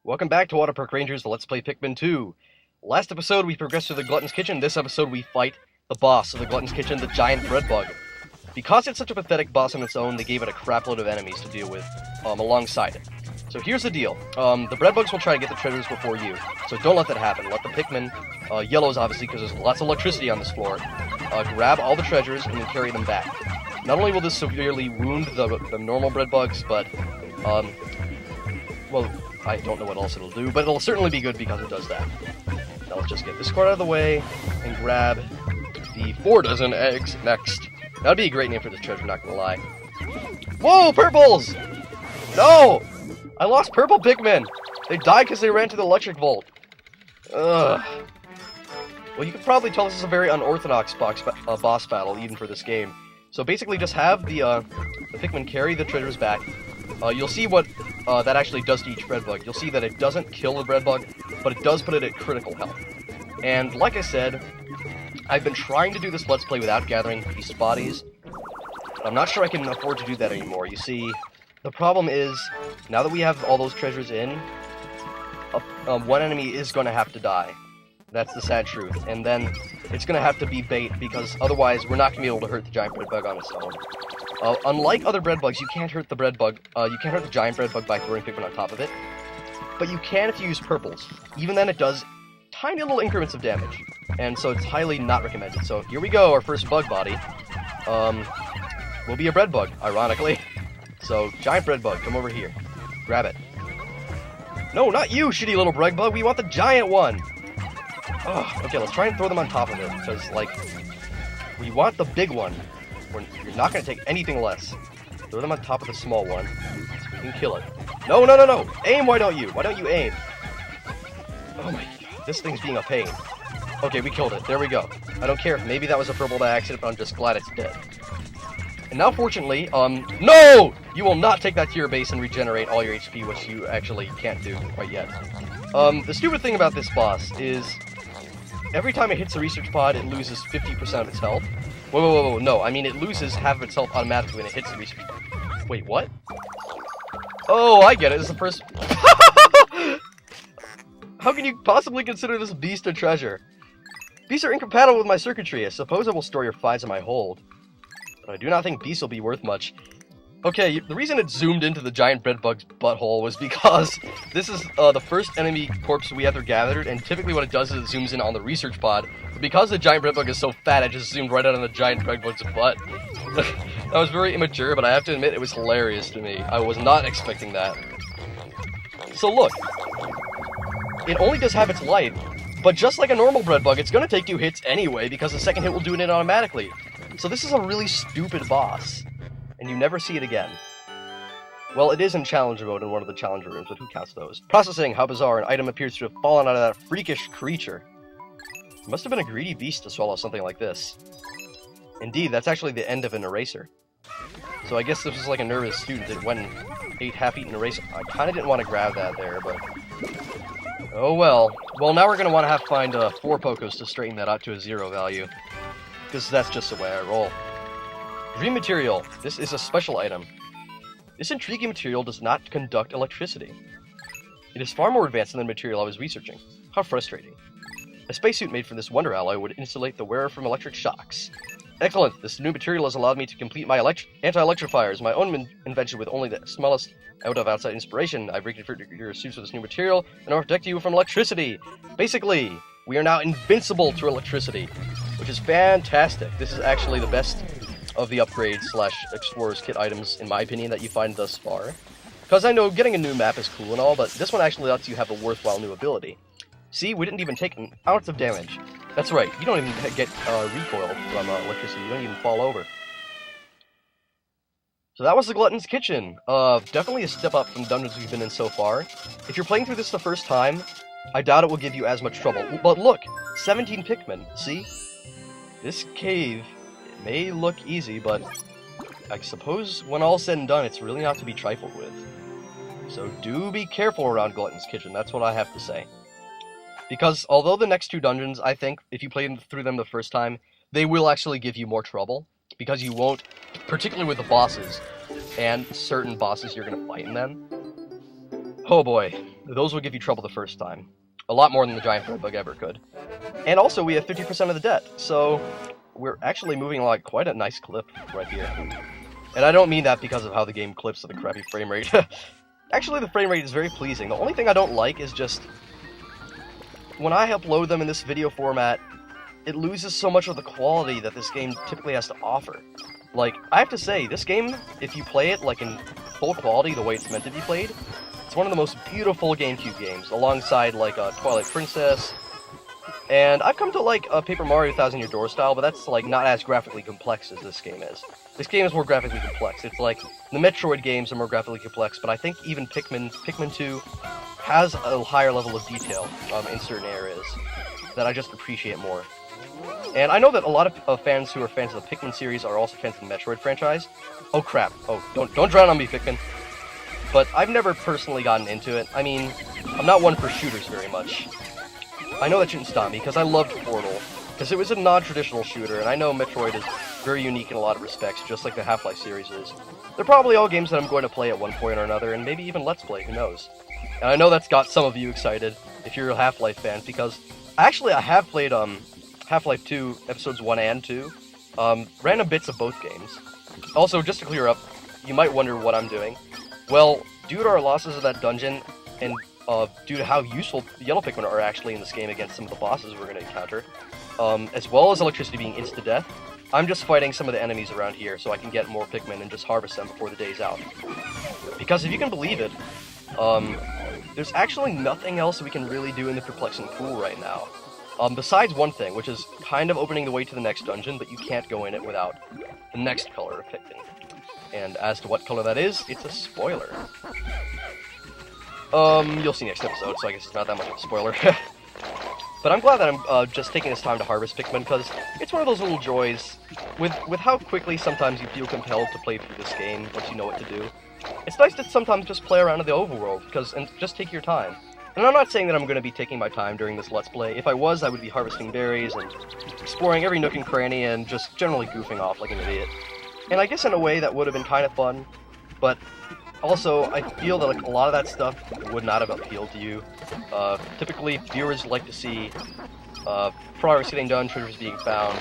Welcome back to WaterparkRangers, the Let's Play Pikmin 2. Last episode we progressed through the Glutton's Kitchen. This episode we fight the boss of the Glutton's Kitchen, the giant Breadbug. Because it's such a pathetic boss on its own, they gave it a crapload of enemies to deal with alongside it. So here's the deal. The Breadbugs will try to get the treasures before you, so don't let that happen. Let the Pikmin, yellows obviously because there's lots of electricity on this floor, grab all the treasures and then carry them back. Not only will this severely wound the normal Breadbugs, but, well, I don't know what else it'll do, but it'll certainly be good because it does that. Now let's just get this card out of the way and grab the 4 dozen eggs next. That'd be a great name for this treasure, not gonna lie. Whoa, purples! No! I lost purple Pikmin! They died because they ran to the electric vault. Ugh. Well, you can probably tell this is a very unorthodox boss battle, even for this game. So basically just have the Pikmin carry the treasures back. You'll see what that actually does to each Breadbug. You'll see that it doesn't kill the Breadbug, but it does put it at critical health. And like I said, I've been trying to do this Let's Play without gathering beast bodies. I'm not sure I can afford to do that anymore. You see, the problem is, now that we have all those treasures in, one enemy is going to have to die. That's the sad truth. And then it's going to have to be bait, because otherwise we're not going to be able to hurt the giant Breadbug on its own. Unlike other Breadbugs, you can't hurt the Breadbug, you can't hurt the giant Breadbug by throwing Pikmin on top of it. But you can if you use purples. Even then it does tiny little increments of damage. And so it's highly not recommended. So here we go, our first bug body. Will be a Breadbug, ironically. So, giant Breadbug, come over here. Grab it. No, not you, shitty little Breadbug, we want the giant one! Ugh, okay, let's try and throw them on top of it, because, like, we want the big one. You're not going to take anything less. Throw them on top of the small one, so we can kill it. No, no, no, no! Aim, why don't you? Why don't you aim? Oh my god, this thing's being a pain. Okay, we killed it. There we go. I don't care if maybe that was a purple by accident, but I'm just glad it's dead. And now, fortunately, no! You will not take that to your base and regenerate all your HP, which you actually can't do quite yet. The stupid thing about this boss is, every time it hits the research pod, it loses 50% of its health. Whoa, whoa, whoa, whoa, no, I mean it loses half of its health automatically when it hits the research pod. Wait, what? Oh, I get it, it's the first... How can you possibly consider this beast a treasure? Beasts are incompatible with my circuitry. I suppose I will store your finds in my hold. But I do not think beasts will be worth much. Okay, the reason it zoomed into the giant Breadbug's butthole was because this is the first enemy corpse we ever gathered, and typically what it does is it zooms in on the research pod. But because the giant Breadbug is so fat, it just zoomed right out on the giant Breadbug's butt. That was very immature, but I have to admit it was hilarious to me. I was not expecting that. So look, it only does have its life, but just like a normal Breadbug, it's going to take 2 hits anyway, because the second hit will do it automatically. So this is a really stupid boss, and you never see it again. Well, it is in Challenger mode in one of the Challenger rooms, but who counts those? Processing, how bizarre, an item appears to have fallen out of that freakish creature. It must have been a greedy beast to swallow something like this. Indeed, that's actually the end of an eraser. So I guess this was like a nervous student that went and ate half-eaten eraser. I kinda didn't want to grab that there, but... oh well. Well, now we're gonna want to find 4 Pokos to straighten that out to a 0 value. Because that's just the way I roll. Dream material. This is a special item. This intriguing material does not conduct electricity. It is far more advanced than the material I was researching. How frustrating. A spacesuit made from this wonder alloy would insulate the wearer from electric shocks. Excellent! This new material has allowed me to complete my Anti-Electrifiers, my own invention with only the smallest out of outside inspiration. I've reconfigured your suits with this new material in order to protect you from electricity. Basically, we are now invincible to electricity, which is fantastic. This is actually the best of the upgrade/explorer's kit items, in my opinion, that you find thus far. Because I know getting a new map is cool and all, but this one actually lets you have a worthwhile new ability. See, we didn't even take an ounce of damage. That's right, you don't even get recoil from electricity, you don't even fall over. So that was the Glutton's Kitchen. Definitely a step up from dungeons we've been in so far. If you're playing through this the first time, I doubt it will give you as much trouble. But look, 17 Pikmin, see? This cave may look easy, but I suppose when all's said and done, it's really not to be trifled with. So do be careful around Glutton's Kitchen, that's what I have to say. Because although the next 2 dungeons, I think, if you play through them the first time, they will actually give you more trouble. Because you won't, particularly with the bosses, and certain bosses you're going to fight in them. Oh boy, those will give you trouble the first time. A lot more than the giant Breadbug ever could. And also, we have 50% of the debt, so we're actually moving like quite a nice clip right here. And I don't mean that because of how the game clips with a crappy frame rate. Actually, the frame rate is very pleasing. The only thing I don't like is just when I upload them in this video format, it loses so much of the quality that this game typically has to offer. Like, I have to say, this game, if you play it like in full quality, the way it's meant to be played, it's one of the most beautiful GameCube games, alongside like Twilight Princess. And I've come to like Paper Mario Thousand Year Door style, but that's like not as graphically complex as this game is. This game is more graphically complex. It's like the Metroid games are more graphically complex, but I think even Pikmin 2 has a higher level of detail in certain areas that I just appreciate more. And I know that a lot of fans who are fans of the Pikmin series are also fans of the Metroid franchise. Oh crap! Oh, don't drown on me, Pikmin. But I've never personally gotten into it. I mean, I'm not one for shooters very much. I know that shouldn't stop me, because I loved Portal, because it was a non-traditional shooter, and I know Metroid is very unique in a lot of respects, just like the Half-Life series is. They're probably all games that I'm going to play at one point or another, and maybe even Let's Play, who knows. And I know that's got some of you excited, if you're a Half-Life fan, because actually I have played Half-Life 2, Episodes 1 and 2, random bits of both games. Also, just to clear up, you might wonder what I'm doing. Well, due to our losses of that dungeon, and due to how useful the yellow Pikmin are actually in this game against some of the bosses we're going to encounter, as well as electricity being insta-death, I'm just fighting some of the enemies around here so I can get more Pikmin and just harvest them before the day's out. Because if you can believe it, there's actually nothing else we can really do in the perplexing pool right now. Besides one thing, which is kind of opening the way to the next dungeon, but you can't go in it without the next color of Pikmin. And as to what color that is, it's a spoiler. You'll see next episode, so I guess it's not that much of a spoiler. But I'm glad that I'm just taking this time to harvest Pikmin, because it's one of those little joys. With how quickly sometimes you feel compelled to play through this game once you know what to do. It's nice to sometimes just play around in the overworld, and just take your time. And I'm not saying that I'm going to be taking my time during this Let's Play. If I was, I would be harvesting berries and exploring every nook and cranny and just generally goofing off like an idiot. And I guess in a way that would have been kind of fun, but also I feel that like a lot of that stuff would not have appealed to you. Typically, viewers like to see progress getting done, treasures being found,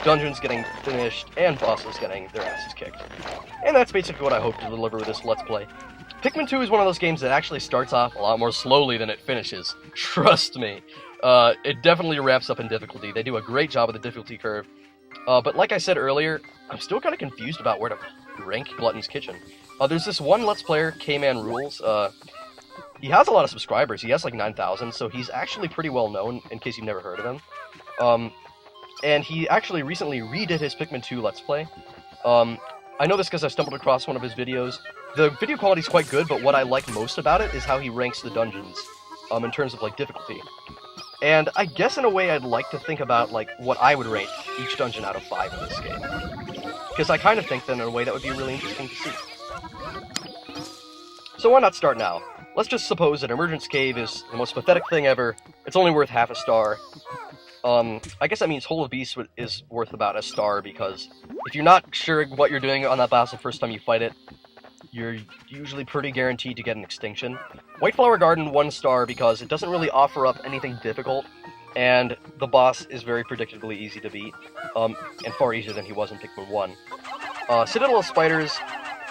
dungeons getting finished, and bosses getting their asses kicked. And that's basically what I hope to deliver with this Let's Play. Pikmin 2 is one of those games that actually starts off a lot more slowly than it finishes. Trust me. It definitely ramps up in difficulty. They do a great job of the difficulty curve. But like I said earlier, I'm still kind of confused about where to rank Glutton's Kitchen. There's this one Let's Player, K-Man Rules. He has a lot of subscribers. He has like 9,000, so he's actually pretty well known, in case you've never heard of him. And he actually recently redid his Pikmin 2 Let's Play. I know this because I stumbled across one of his videos. The video quality is quite good, but what I like most about it is how he ranks the dungeons, in terms of like difficulty. And I guess in a way I'd like to think about like what I would rate each dungeon out of 5 in this game. Because I kind of think that in a way that would be really interesting to see. So why not start now? Let's just suppose that Emergence Cave is the most pathetic thing ever. It's only worth half a star. I guess that means Hole of Beasts is worth about a star, because if you're not sure what you're doing on that boss the first time you fight it, you're usually pretty guaranteed to get an extinction. White Flower Garden, 1 star, because it doesn't really offer up anything difficult, and the boss is very predictably easy to beat, and far easier than he was in Pikmin 1. Citadel of Spiders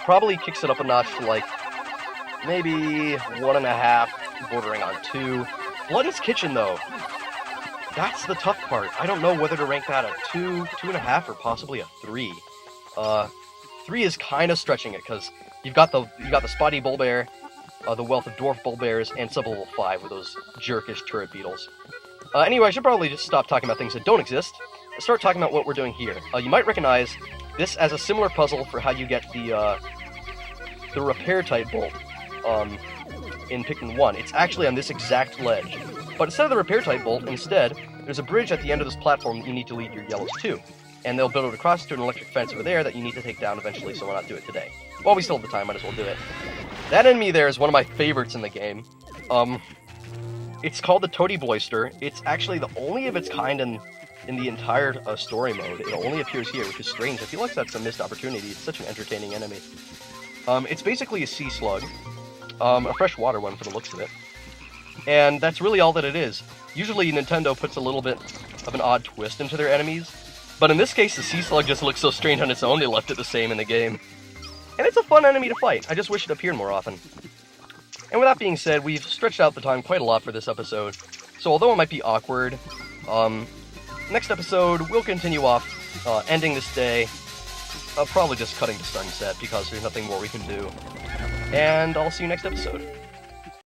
probably kicks it up a notch to like, maybe 1.5, bordering on 2. Glutton's Kitchen, though, that's the tough part. I don't know whether to rank that a 2, 2.5, or possibly a 3. 3 is kind of stretching it, because you've got the Spotty Bullbear, the Wealth of Dwarf Bullbears, and Sublevel 5 with those jerkish turret beetles. Anyway, I should probably just stop talking about things that don't exist and start talking about what we're doing here. You might recognize this as a similar puzzle for how you get the repair-type bolt in Pikmin 1. It's actually on this exact ledge. But instead of the repair-type bolt, instead, there's a bridge at the end of this platform that you need to lead your yellows to. And they'll build it across to an electric fence over there that you need to take down eventually, so why not do it today? While we still have the time, might as well do it. That enemy there is one of my favorites in the game. It's called the Toady Boyster. It's actually the only of its kind in the entire story mode. It only appears here, which is strange. I feel like that's a missed opportunity. It's such an entertaining enemy. It's basically a sea slug. a freshwater one for the looks of it. And that's really all that it is. Usually Nintendo puts a little bit of an odd twist into their enemies, but in this case the sea slug just looks so strange on its own they left it the same in the game. And it's a fun enemy to fight, I just wish it appeared more often. And with that being said, we've stretched out the time quite a lot for this episode, so although it might be awkward, next episode we'll continue off, ending this day, probably just cutting to sunset because there's nothing more we can do. And I'll see you next episode.